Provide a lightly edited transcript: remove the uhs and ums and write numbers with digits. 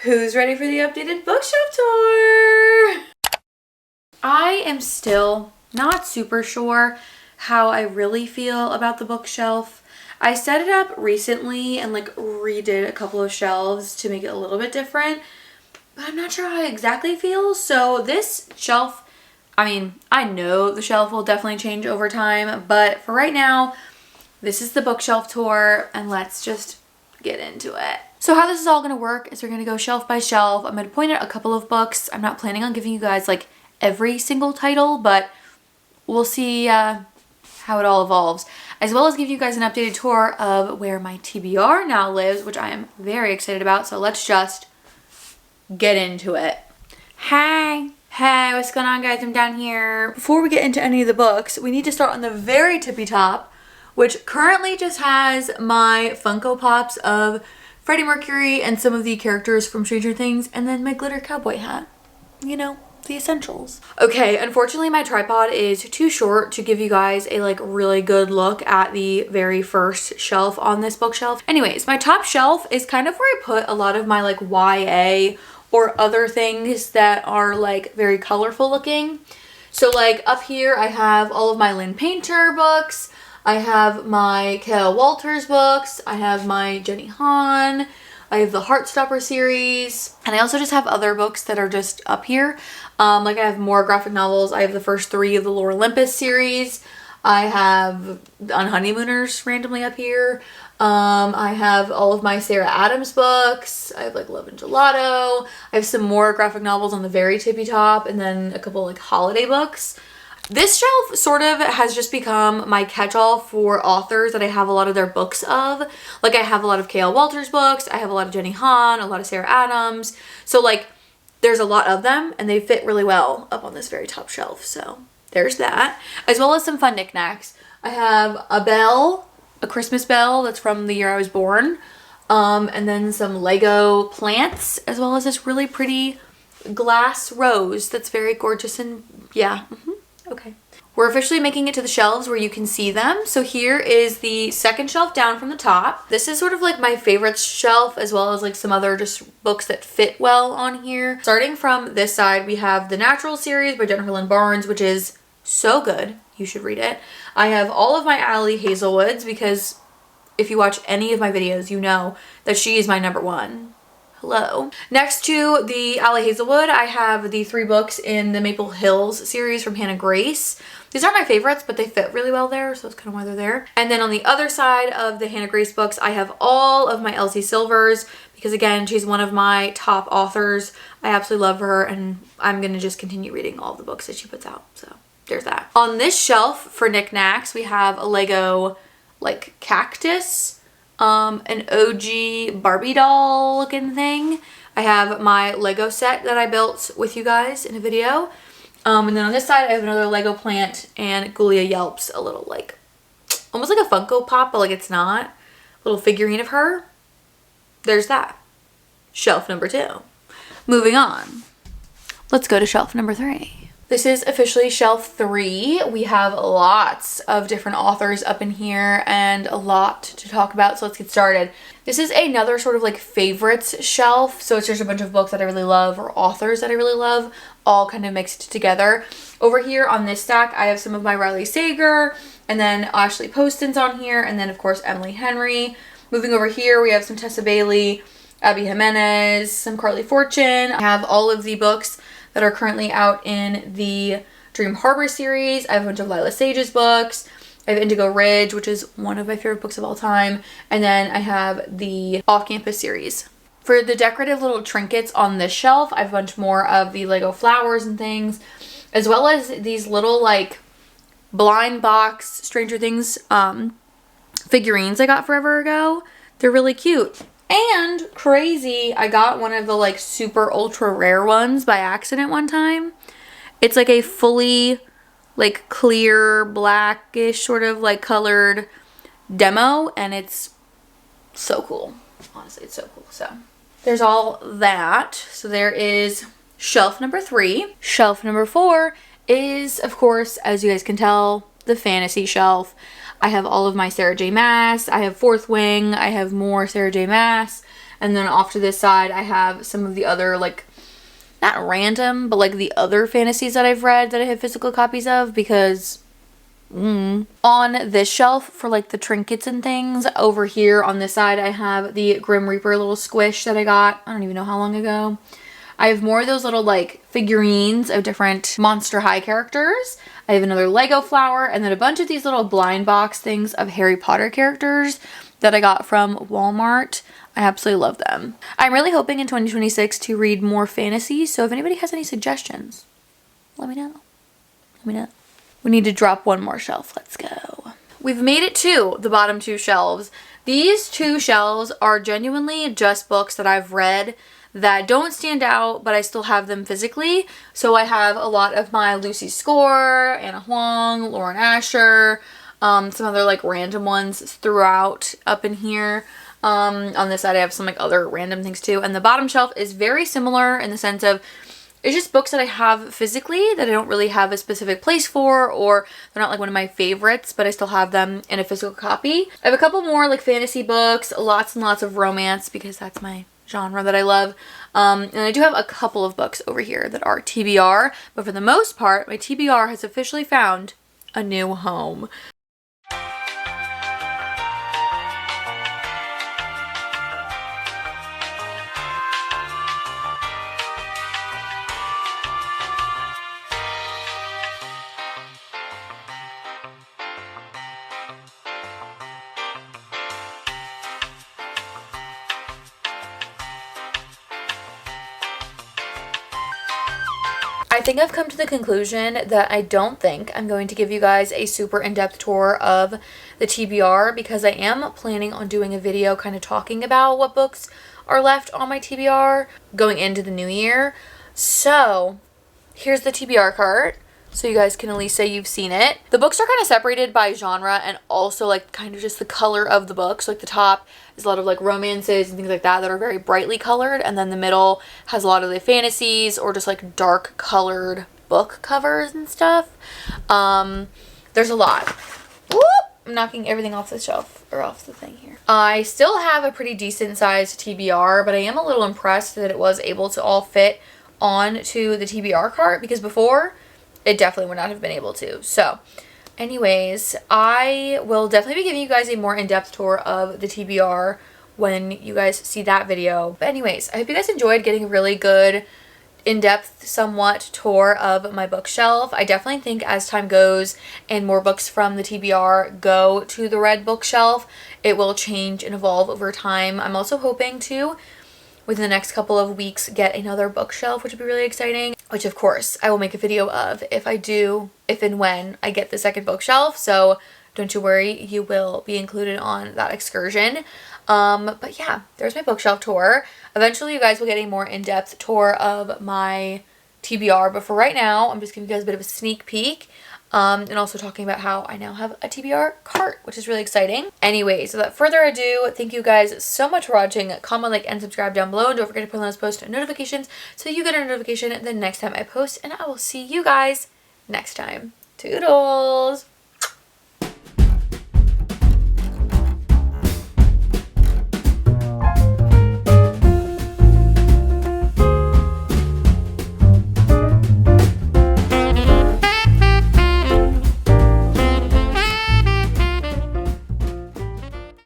Who's ready for the updated bookshelf tour? I am still not super sure how I really feel about the bookshelf. I set it up recently and like redid a couple of shelves to make it a little bit different, but I'm not sure how I exactly feel. So this shelf, I mean, I know the shelf will definitely change over time, but for right now, this is the bookshelf tour and let's just get into it. So how this is all gonna work is we're gonna go shelf by shelf. I'm gonna point out a couple of books. I'm not planning on giving you guys like every single title, but we'll see how it all evolves, as well as give you guys an updated tour of where my TBR now lives, which I am very excited about. So let's just get into it. Hey, what's going on, guys? I'm down here. Before we get into any of the books, we need to start on the very tippy top, which currently just has my Funko Pops of Freddie Mercury and some of the characters from Stranger Things, and then my glitter cowboy hat. You know, the essentials. Okay, unfortunately my tripod is too short to give you guys a like really good look at the very first shelf on this bookshelf. Anyways, my top shelf is kind of where I put a lot of my like YA or other things that are like very colorful looking. So like up here I have all of my Lynn Painter books, I have my Kale Walters books, I have my Jenny Han, I have the Heartstopper series, and I also just have other books that are just up here. Like I have more graphic novels. I have the first 3 of the Lore Olympus series. I have On Honeymooners randomly up here. I have all of my Sarah Adams books. I have like Love and Gelato. I have some more graphic novels on the very tippy top, and then a couple like holiday books. This shelf sort of has just become my catch-all for authors that I have a lot of their books of. Like I have a lot of K.L. Walters books, I have a lot of Jenny Han, a lot of Sarah Adams. So like there's a lot of them and they fit really well up on this very top shelf. So there's that, as well as some fun knickknacks. I have a bell, a Christmas bell that's from the year I was born. And then some Lego plants, as well as this really pretty glass rose that's very gorgeous and yeah. Okay. We're officially making it to the shelves where you can see them. So here is the second shelf down from the top. This is sort of like my favorite shelf, as well as like some other just books that fit well on here. Starting from this side, we have the Natural series by Jennifer Lynn Barnes, which is so good. You should read it. I have all of my Allie Hazelwoods because if you watch any of my videos, you know that she is my number one. Hello. Next to the Allie Hazelwood, I have the 3 books in the Maple Hills series from Hannah Grace. These aren't my favorites, but they fit really well there, so that's kind of why they're there. And then on the other side of the Hannah Grace books, I have all of my Elsie Silvers, because again, she's one of my top authors. I absolutely love her, and I'm going to just continue reading all the books that she puts out. So there's that. On this shelf for knickknacks, we have a Lego like cactus, an OG Barbie doll looking thing. I have my Lego set that I built with you guys in a video. And then on this side I have another Lego plant, and Gulia Yelps, a little like, almost like a Funko Pop, but like it's not. Little figurine of her. There's that. Shelf number 2. Moving on. Let's go to shelf number 3. This is officially shelf 3. We have lots of different authors up in here and a lot to talk about, so let's get started. This is another sort of like favorites shelf, so it's just a bunch of books that I really love or authors that I really love, all kind of mixed together. Over here on this stack, I have some of my Riley Sager, and then Ashley Poston's on here, and then of course Emily Henry. Moving over here, we have some Tessa Bailey, Abby Jimenez, some Carly Fortune. I have all of the books that are currently out in the Dream Harbor series. I have a bunch of Lila Sage's books. I have Indigo Ridge, which is one of my favorite books of all time. And then I have the Off-Campus series. For the decorative little trinkets on this shelf, I have a bunch more of the Lego flowers and things, as well as these little like blind box Stranger Things figurines I got forever ago. They're really cute. And crazy, I got one of the like super ultra rare ones by accident one time. It's like a fully like clear blackish sort of like colored demo, and it's so cool. Honestly, it's so cool. So there's all that. So there is shelf number 3. Shelf number 4 is, of course, as you guys can tell, the fantasy shelf. I have all of my Sarah J. Maas. I have Fourth Wing. I have more Sarah J. Maas. And then off to this side, I have some of the other, like, not random, but like the other fantasies that I've read that I have physical copies of, because on this shelf for like the trinkets and things, over here on this side, I have the Grim Reaper little squish that I got, I don't even know how long ago. I have more of those little like figurines of different Monster High characters. I have another Lego flower, and then a bunch of these little blind box things of Harry Potter characters that I got from Walmart. I absolutely love them. I'm really hoping in 2026 to read more fantasy, so if anybody has any suggestions, let me know. Let me know. We need to drop one more shelf. Let's go. We've made it to the bottom two shelves. These two shelves are genuinely just books that I've read that don't stand out, but I still have them physically. So I have a lot of my Lucy Score, Anna Huang, Lauren Asher, some other like random ones throughout up in here. On this side I have some like other random things too. And the bottom shelf is very similar in the sense of it's just books that I have physically that I don't really have a specific place for, or they're not like one of my favorites, but I still have them in a physical copy. I have a couple more like fantasy books, lots and lots of romance because that's my genre that I love. And I do have a couple of books over here that are TBR, but for the most part, my TBR has officially found a new home. I think I've come to the conclusion that I don't think I'm going to give you guys a super in-depth tour of the TBR, because I am planning on doing a video kind of talking about what books are left on my TBR going into the new year. So here's the TBR cart, so you guys can at least say you've seen it. The books are kind of separated by genre and also like kind of just the color of the books. So like the top is a lot of like romances and things like that that are very brightly colored, and then the middle has a lot of the fantasies or just like dark colored book covers and stuff. There's a lot. Whoop! I'm knocking everything off the shelf or off the thing here. I still have a pretty decent sized TBR, but I am a little impressed that it was able to all fit onto the TBR cart, because before it definitely would not have been able to. So anyways, I will definitely be giving you guys a more in-depth tour of the TBR when you guys see that video. But anyways, I hope you guys enjoyed getting a really good in-depth somewhat tour of my bookshelf. I definitely think as time goes and more books from the TBR go to the red bookshelf, it will change and evolve over time. I'm also hoping to, within the next couple of weeks, get another bookshelf, which would be really exciting, which of course I will make a video of if and when I get the second bookshelf. So don't you worry, you will be included on that excursion. But yeah, there's my bookshelf tour. Eventually you guys will get a more in-depth tour of my TBR, but for right now I'm just giving you guys a bit of a sneak peek. And also talking about how I now have a TBR cart, which is really exciting. Anyways, without further ado, thank you guys so much for watching. Comment, like, and subscribe down below. And don't forget to put on those post notifications so you get a notification the next time I post. And I will see you guys next time. Toodles!